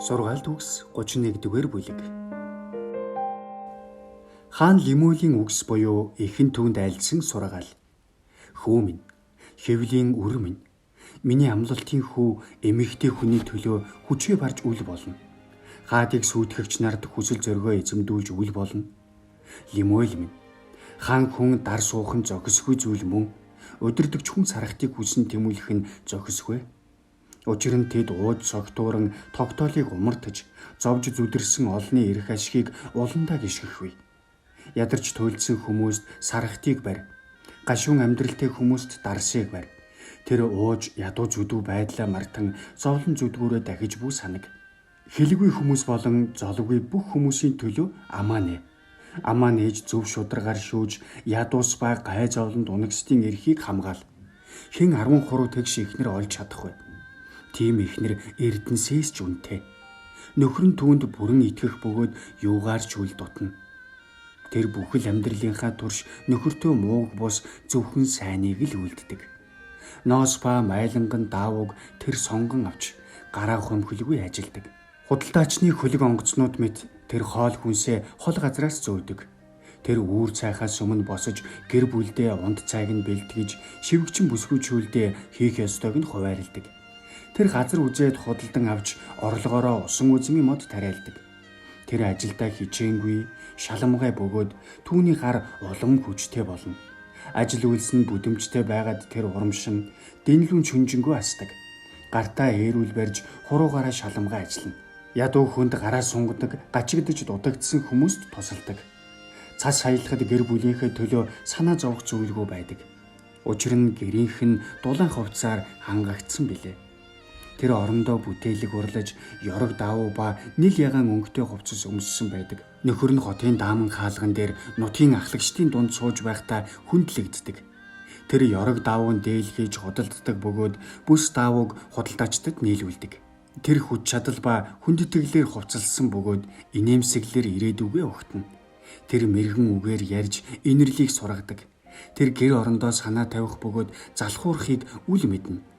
Сургаалт үгс 31-р бүлэг. Хаан Лемуэлийн үгс буюу эхэн түүнд айлдсан сургаал. Хүү минь, хэвлийн үр минь, миний амлалтын хүү эмэгтэй хүний төлөө хүчээ барж үл болно. Хаадыг сүйтгэгч нарт хүсэл зоригоо эзэмдүүлж үл болно. Лемуэл минь, хаан хүн дар суухан зохисгүй зүйл мөн, удирдагч хүн сарахтыг хүсэн тэмүүлэх нь зохисгүй. Учир нь тэд ууж цогтууран тогтоолыг умартаж, зовж зүдэрсэн олны эрх ашгийг уландаа гიშгэхгүй. Ядарч туйлдсан хүмүүст сарахтыг барь. Гашуун амьдралтай хүмүүст дарсыг барь. Тэр ууж ядуу зүдүү байдлаа мартан зовлон зүдгүүрээ дахиж бүү санаг. Хэлгүй хүмүүс болон золгүй бүх хүмүүсийн төлөө амаа нэ. Амаа нээж зөв шударгаар шүүж ядуус ба гай зовлонд унагсдын эрхийг хамгаал. Хэн 13 тэгш ихнэр олж чадахгүй. Тийм ихнэр эрдэнсээс ч үнэтэй. Нөхөр нь түүнд бүрэн итгэх бөгөөд юугаар ч үл дутна. Тэр бүхэл амьдралынхаа турш нөхөртөө мууг бус зөвхөн сайныг л үлддэг. Ноос ба майланган даавууг тэр сонгон авч гараа хумхилгүй ажилдаг. Худалдаачны хөлөг онгоцнууд мэт тэр хоол хүнсээ хол газраас зөөдөг. Тэр үүр цайхаас өмнө босож гэр бүлдээ унд цайг нь бэлтгэж шивгчин бүсгүйчүүлдээ хийх ёстойг нь хуваарилдаг. Тэр газар үзээд худалдан авч орлогоороо усан үзмийн мод тариалдаг. Тэр ажилдаа хичээнгүй, шаламгай бөгөөд түүний гар улам хүчтэй болно. Ажил үйлс нь бүдэмжтэй байгаад тэр урамшин, дэнлүүн чүнжингөө асдаг. Гартаа eerүүл барьж хуруугаараа шаламгай ажиллана. Ядуу хүнд гараа сунгадаг, гачигдж дутагдсан хүмүүст тусалдаг. Цас хаялахад гэр бүлийнхээ төлөө санаа зовох зүйлгүй байдаг. Учир нь гэрийнх нь дулаан хувцаар хангагдсан билээ. Тэр орондоо бүтээлэг урлаж, ёрог даавуу ба нийл ягаан өнгөтэй хувцас өмссөн байдаг. Нөхөр нь хотын дааман хаалган дээр нутгийн ахлагчдын дунд сууж байхдаа хүндлэгддэг. Тэр ёрог даавууг дээлхийж худалддаг бөгөөд бүс даавууг худалдаачдад нийлүүлдэг. Тэр хүч чадал ба хүндэтгэлээр хувцалсан бөгөөд инээмсэглэлээр ирээдүгөө өгтөн. Тэр мэрэгэн үгээр ярьж инэрлийг сургадаг. Тэр гэр орондоо санаа тавих бөгөөд залхуурахыг үл мэднэ.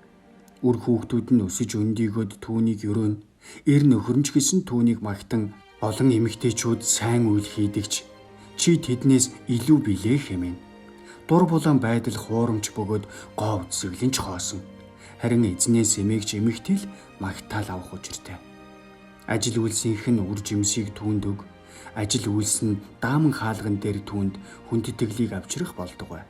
Үр хүүхдүүд нь өсөж өндийгөөд түүнийг өрөөнө. Эр нөхөрнч гэсэн түүнийг магтан олон эмэгтэйчүүд сайн үйл хийдэгч чи тэднээс илүү билээ хэмээн. Дур булаан байдал хуурамч бөгөөд гоо үсэглэн ч хоосон. Харин эзнээс эмээгч эмэгтэл магтаал авах учиртай. Ажил үйлсийнх нь үр жимсийг түүнд өг. Ажил үйлс нь дааман хаалган дээр түүнд хүндэтгэлийг авчрах болдог бай.